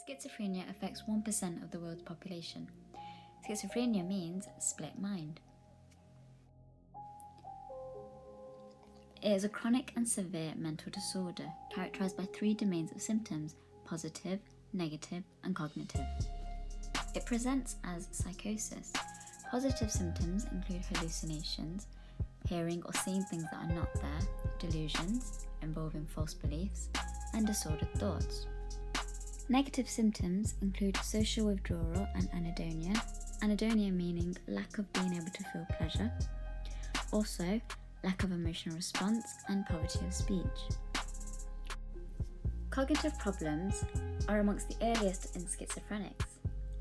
Schizophrenia affects 1% of the world's population. Schizophrenia means split mind. It is a chronic and severe mental disorder characterized by 3 domains of symptoms: positive, negative, and cognitive. It presents as psychosis. Positive symptoms include hallucinations, hearing or seeing things that are not there, delusions involving false beliefs, and disordered thoughts. Negative symptoms include social withdrawal and anhedonia. Anhedonia meaning lack of being able to feel pleasure. Also, lack of emotional response and poverty of speech. Cognitive problems are amongst the earliest in schizophrenics,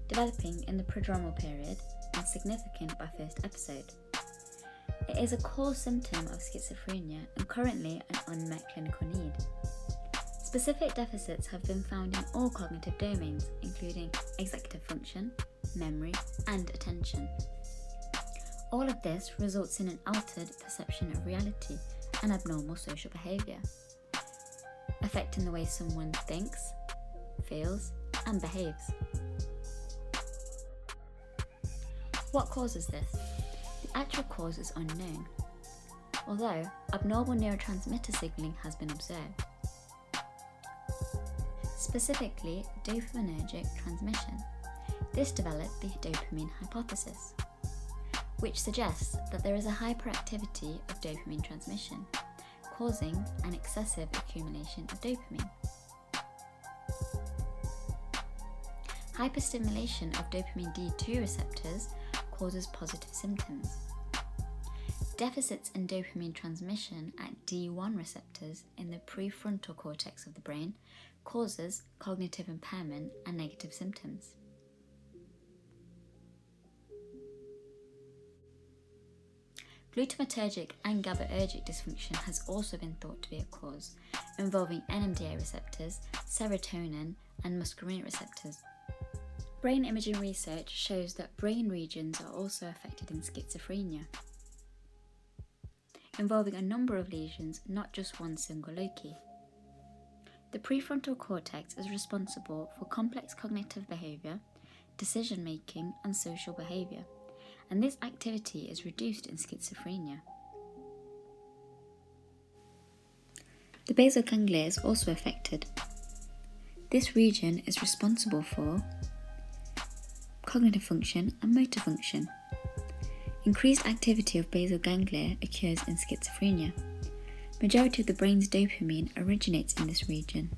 developing in the prodromal period and significant by first episode. It is a core symptom of schizophrenia and currently an unmet clinical need. Specific deficits have been found in all cognitive domains, including executive function, memory, and attention. All of this results in an altered perception of reality and abnormal social behaviour, affecting the way someone thinks, feels, and behaves. What causes this? The actual cause is unknown, although abnormal neurotransmitter signalling has been observed. Specifically, dopaminergic transmission. This developed the dopamine hypothesis, which suggests that there is a hyperactivity of dopamine transmission, causing an excessive accumulation of dopamine. Hyperstimulation of dopamine D2 receptors causes positive symptoms. Deficits in dopamine transmission at D1 receptors in the prefrontal cortex of the brain causes cognitive impairment and negative symptoms. Glutamatergic and GABAergic dysfunction has also been thought to be a cause, involving NMDA receptors, serotonin, and muscarinic receptors. Brain imaging research shows that brain regions are also affected in schizophrenia, involving a number of lesions, not just one single loci. The prefrontal cortex is responsible for complex cognitive behaviour, decision-making, and social behaviour, and this activity is reduced in schizophrenia. The basal ganglia is also affected. This region is responsible for cognitive function and motor function. Increased activity of basal ganglia occurs in schizophrenia. Majority of the brain's dopamine originates in this region.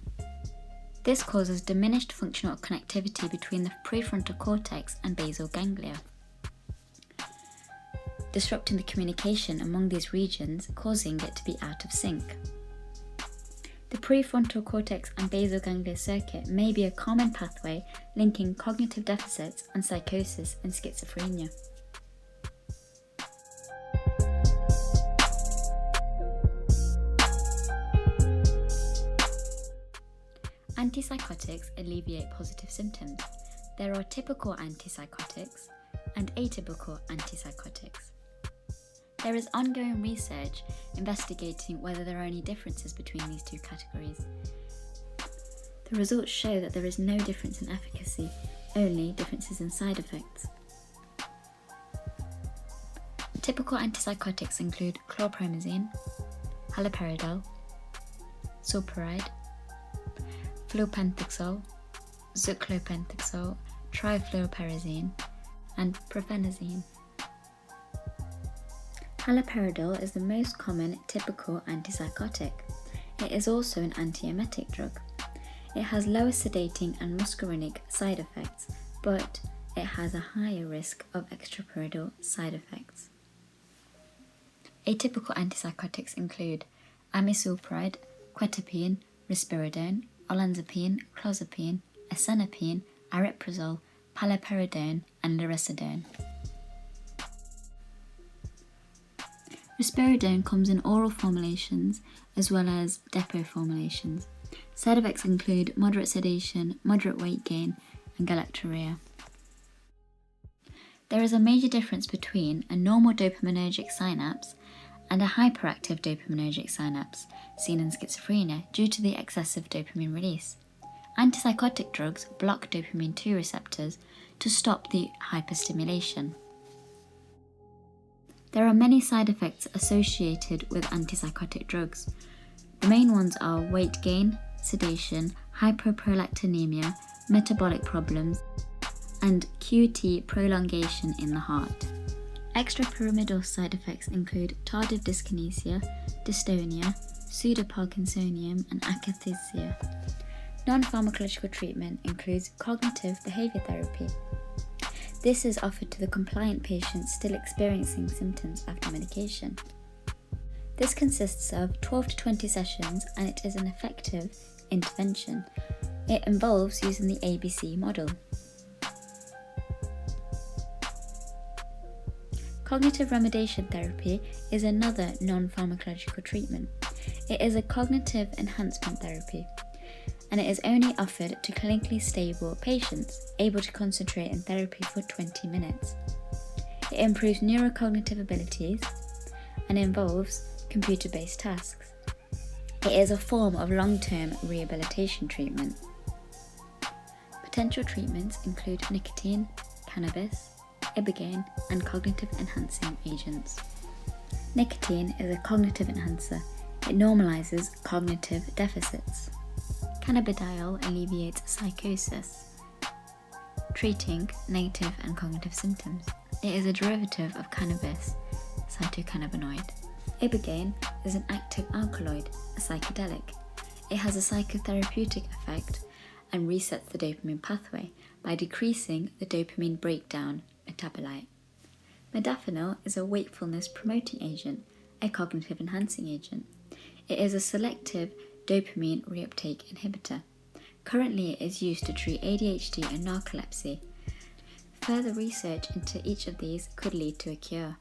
This causes diminished functional connectivity between the prefrontal cortex and basal ganglia, disrupting the communication among these regions, causing it to be out of sync. The prefrontal cortex and basal ganglia circuit may be a common pathway linking cognitive deficits and psychosis in schizophrenia. Antipsychotics alleviate positive symptoms. There are typical antipsychotics and atypical antipsychotics. There is ongoing research investigating whether there are any differences between these two categories. The results show that there is no difference in efficacy, only differences in side effects. Typical antipsychotics include chlorpromazine, haloperidol, sulpiride, flupentixol, zuclopentixol, trifluoperazine, and profenazine. Haloperidol is the most common typical antipsychotic. It is also an antiemetic drug. It has lower sedating and muscarinic side effects, but it has a higher risk of extrapyramidal side effects. Atypical antipsychotics include amisulpride, quetiapine, risperidone, olanzapine, clozapine, asenapine, ariprazole, paliperidone, and lurasidone. Risperidone comes in oral formulations as well as depot formulations. Side effects include moderate sedation, moderate weight gain, and galactorrhea. There is a major difference between a normal dopaminergic synapse and a hyperactive dopaminergic synapse seen in schizophrenia due to the excessive dopamine release. Antipsychotic drugs block dopamine 2 receptors to stop the hyperstimulation. There are many side effects associated with antipsychotic drugs. The main ones are weight gain, sedation, hyperprolactinemia, metabolic problems, and QT prolongation in the heart. Extrapyramidal side effects include tardive dyskinesia, dystonia, pseudoparkinsonium, and akathisia. Non-pharmacological treatment includes cognitive behavior therapy. This is offered to the compliant patients still experiencing symptoms after medication. This consists of 12 to 20 sessions, and it is an effective intervention. It involves using the ABC model. Cognitive remediation therapy is another non-pharmacological treatment. It is a cognitive enhancement therapy, and it is only offered to clinically stable patients able to concentrate in therapy for 20 minutes. It improves neurocognitive abilities and involves computer-based tasks. It is a form of long-term rehabilitation treatment. Potential treatments include nicotine, cannabis, ibogaine, and cognitive enhancing agents. Nicotine is a cognitive enhancer. It normalizes cognitive deficits. Cannabidiol alleviates psychosis, treating negative and cognitive symptoms. It is a derivative of cannabis, cytocannabinoid. Ibogaine is an active alkaloid, a psychedelic. It has a psychotherapeutic effect and resets the dopamine pathway by decreasing the dopamine breakdown metabolite. Modafinil is a wakefulness promoting agent, a cognitive enhancing agent. It is a selective dopamine reuptake inhibitor. Currently it is used to treat ADHD and narcolepsy. Further research into each of these could lead to a cure.